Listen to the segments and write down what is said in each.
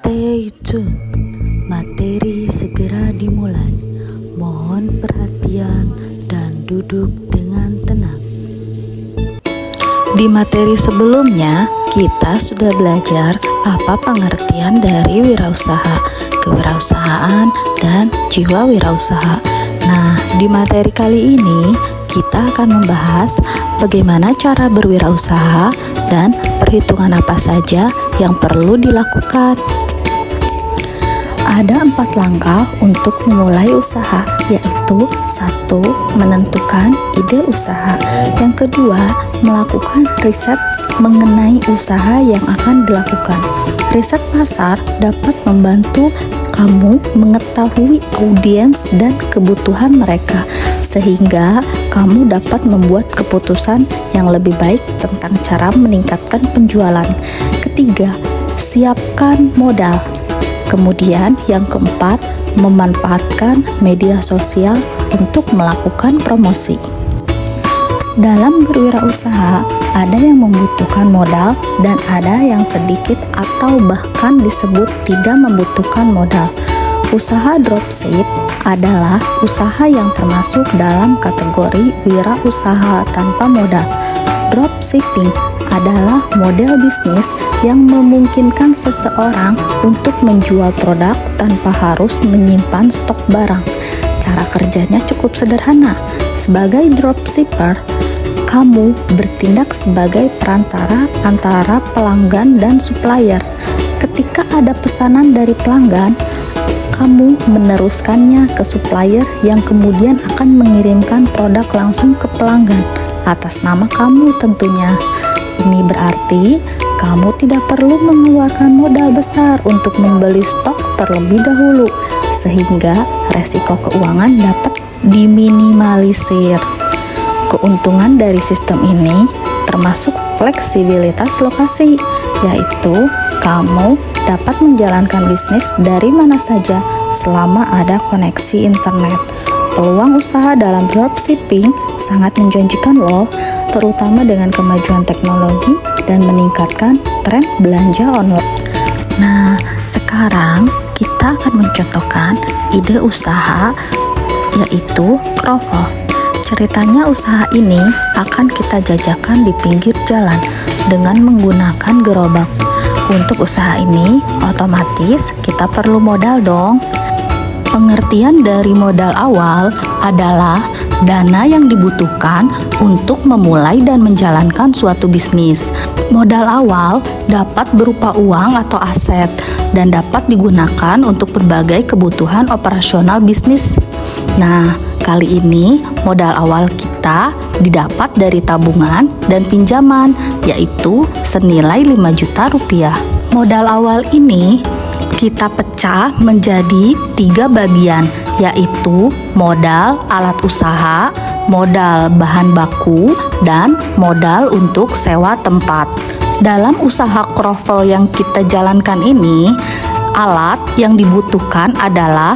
Stay tune, materi segera dimulai. Mohon perhatian dan duduk dengan tenang. Di materi sebelumnya, kita sudah belajar apa pengertian dari wirausaha, kewirausahaan, dan jiwa wirausaha. Nah, di materi kali ini, kita akan membahas bagaimana cara berwirausaha dan perhitungan apa saja yang perlu dilakukan. Ada 4 langkah untuk memulai usaha, yaitu 1. Menentukan ide usaha. Yang kedua, melakukan riset mengenai usaha yang akan dilakukan. Riset pasar dapat membantu kamu mengetahui audiens dan kebutuhan mereka, sehingga kamu dapat membuat keputusan yang lebih baik tentang cara meningkatkan penjualan. Ketiga, siapkan modal. Kemudian yang keempat, memanfaatkan media sosial untuk melakukan promosi. Dalam berwirausaha, ada yang membutuhkan modal dan ada yang sedikit atau bahkan disebut tidak membutuhkan modal. Usaha dropship adalah usaha yang termasuk dalam kategori wirausaha tanpa modal. Dropshipping adalah model bisnis yang memungkinkan seseorang untuk menjual produk tanpa harus menyimpan stok barang. Cara kerjanya cukup sederhana. Sebagai dropshipper, kamu bertindak sebagai perantara antara pelanggan dan supplier. Ketika ada pesanan dari pelanggan, kamu meneruskannya ke supplier yang kemudian akan mengirimkan produk langsung ke pelanggan atas nama kamu tentunya. Ini berarti kamu tidak perlu mengeluarkan modal besar untuk membeli stok terlebih dahulu, sehingga resiko keuangan dapat diminimalisir. Keuntungan dari sistem ini termasuk fleksibilitas lokasi, yaitu kamu dapat menjalankan bisnis dari mana saja selama ada koneksi internet. Peluang usaha dalam dropshipping sangat menjanjikan loh, terutama dengan kemajuan teknologi dan meningkatkan tren belanja online. Nah, sekarang kita akan mencontohkan ide usaha, yaitu kroffel. Ceritanya usaha ini akan kita jajakan di pinggir jalan dengan menggunakan gerobak. Untuk usaha ini, otomatis kita perlu modal dong. Pengertian dari modal awal adalah dana yang dibutuhkan untuk memulai dan menjalankan suatu bisnis. Modal awal dapat berupa uang atau aset dan dapat digunakan untuk berbagai kebutuhan operasional bisnis. Nah, kali ini modal awal kita didapat dari tabungan dan pinjaman, yaitu senilai 5 juta rupiah. Modal awal ini kita pecah menjadi 3 bagian, yaitu modal alat usaha, modal bahan baku, dan modal untuk sewa tempat. Dalam usaha kroffel yang kita jalankan ini, alat yang dibutuhkan adalah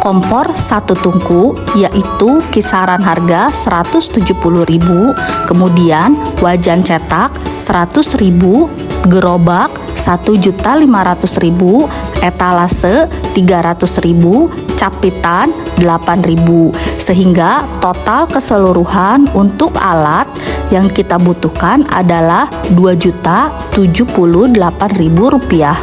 kompor 1 tungku, yaitu kisaran harga 170.000, kemudian wajan cetak 100.000, gerobak 1.500.000, etalase 300.000, capitan 8.000, sehingga total keseluruhan untuk alat yang kita butuhkan adalah 2.078.000 rupiah.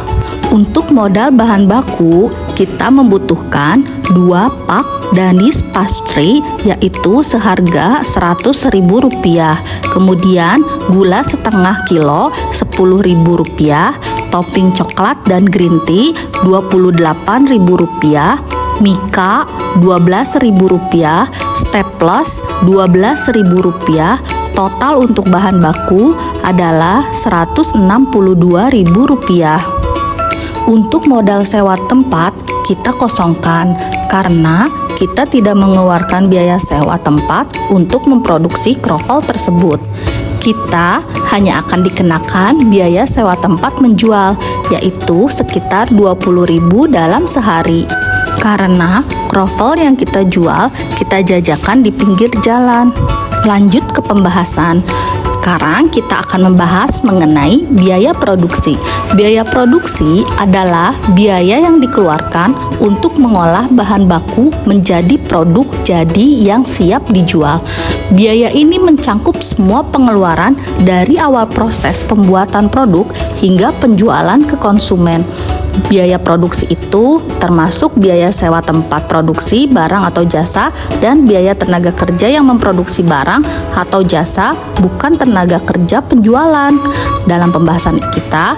Untuk modal bahan baku, kita membutuhkan 2 pak danis pastry, yaitu seharga 100.000 rupiah. Kemudian gula setengah kilo 10.000 rupiah, topping coklat dan green tea 28.000 rupiah, mika 12.000 rupiah, staples 12.000 rupiah. Total untuk bahan baku adalah 162.000 rupiah. Untuk modal sewa tempat, kita kosongkan karena kita tidak mengeluarkan biaya sewa tempat untuk memproduksi kroffel tersebut. Kita hanya akan dikenakan biaya sewa tempat menjual, yaitu sekitar 20.000 dalam sehari. Karena kroffel yang kita jual, kita jajakan di pinggir jalan. Lanjut ke pembahasan. Sekarang kita akan membahas mengenai biaya produksi. Biaya produksi adalah biaya yang dikeluarkan untuk mengolah bahan baku menjadi produk jadi yang siap dijual. Biaya ini mencangkup semua pengeluaran dari awal proses pembuatan produk hingga penjualan ke konsumen. Biaya produksi itu termasuk biaya sewa tempat produksi barang atau jasa dan biaya tenaga kerja yang memproduksi barang atau jasa, bukan tenaga kerja penjualan. Dalam pembahasan kita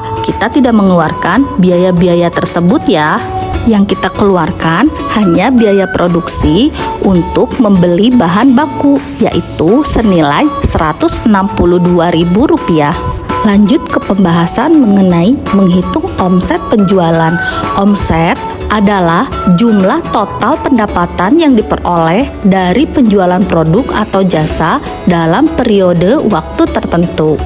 tidak mengeluarkan biaya-biaya tersebut ya. Yang kita keluarkan hanya biaya produksi untuk membeli bahan baku, yaitu senilai Rp162.000. Lanjut ke pembahasan mengenai menghitung omset penjualan. Omset adalah jumlah total pendapatan yang diperoleh dari penjualan produk atau jasa dalam periode waktu tertentu.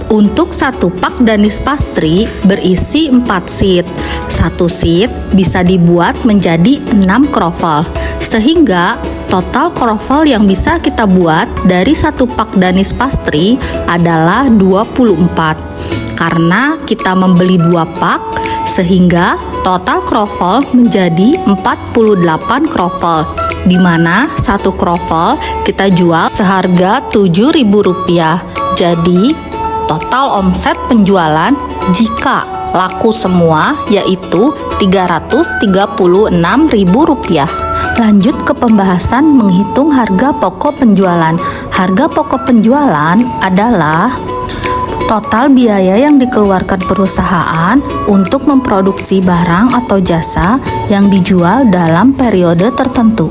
Untuk satu pak danis pastry berisi 4 sheet. Satu sheet bisa dibuat menjadi 6 kroffel, sehingga total kroffel yang bisa kita buat dari satu pak danis pastry adalah 24. Karena kita membeli 2 pak, sehingga total kroffel menjadi 48 kroffel, di mana satu kroffel kita jual seharga Rp7.000. Jadi total omset penjualan jika laku semua yaitu Rp336.000. Lanjut ke pembahasan menghitung harga pokok penjualan. Harga pokok penjualan adalah total biaya yang dikeluarkan perusahaan untuk memproduksi barang atau jasa yang dijual dalam periode tertentu.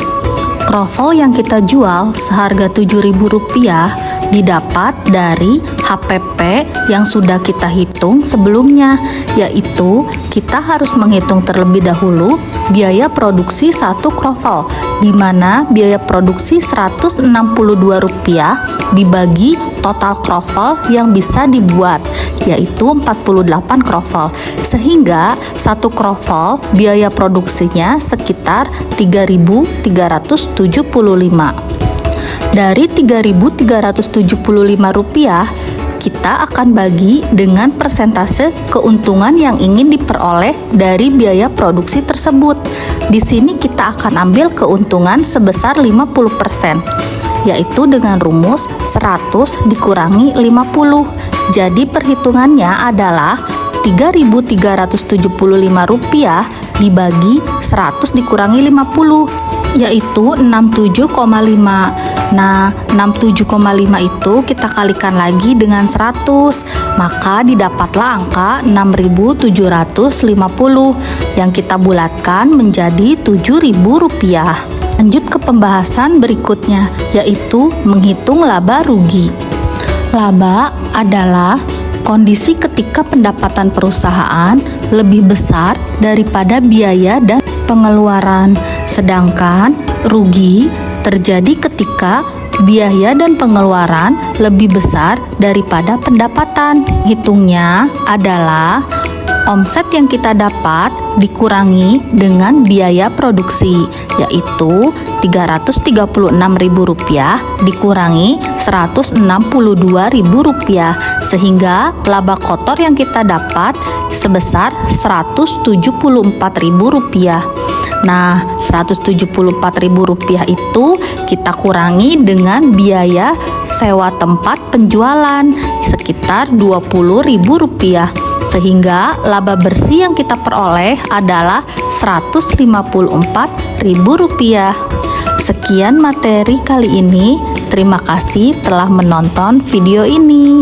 Kroffel yang kita jual seharga Rp7.000 didapat dari HPP yang sudah kita hitung sebelumnya, yaitu kita harus menghitung terlebih dahulu biaya produksi satu kroffel, di mana biaya produksi Rp162 dibagi total kroffel yang bisa dibuat, yaitu 48 kroffel, sehingga satu kroffel biaya produksinya sekitar Rp3.375. Dari Rp3.375, kita akan bagi dengan persentase keuntungan yang ingin diperoleh dari biaya produksi tersebut. Di sini kita akan ambil keuntungan sebesar 50%, yaitu dengan rumus 100 dikurangi 50. Jadi perhitungannya adalah Rp3.375 dibagi 100 dikurangi 50, yaitu 67,5. Nah, 67,5 itu kita kalikan lagi dengan 100, maka didapatlah angka 6.750 yang kita bulatkan menjadi Rp7.000. Lanjut ke pembahasan berikutnya, yaitu menghitung laba rugi. Laba adalah kondisi ketika pendapatan perusahaan lebih besar daripada biaya dan pengeluaran, sedangkan rugi terjadi ketika biaya dan pengeluaran lebih besar daripada pendapatan. Hitungnya adalah omset yang kita dapat dikurangi dengan biaya produksi, yaitu Rp336.000 dikurangi Rp162.000, sehingga laba kotor yang kita dapat sebesar Rp174.000. Nah, Rp174.000 itu kita kurangi dengan biaya sewa tempat penjualan sekitar Rp20.000, sehingga laba bersih yang kita peroleh adalah Rp154.000. Sekian materi kali ini. Terima kasih telah menonton video ini.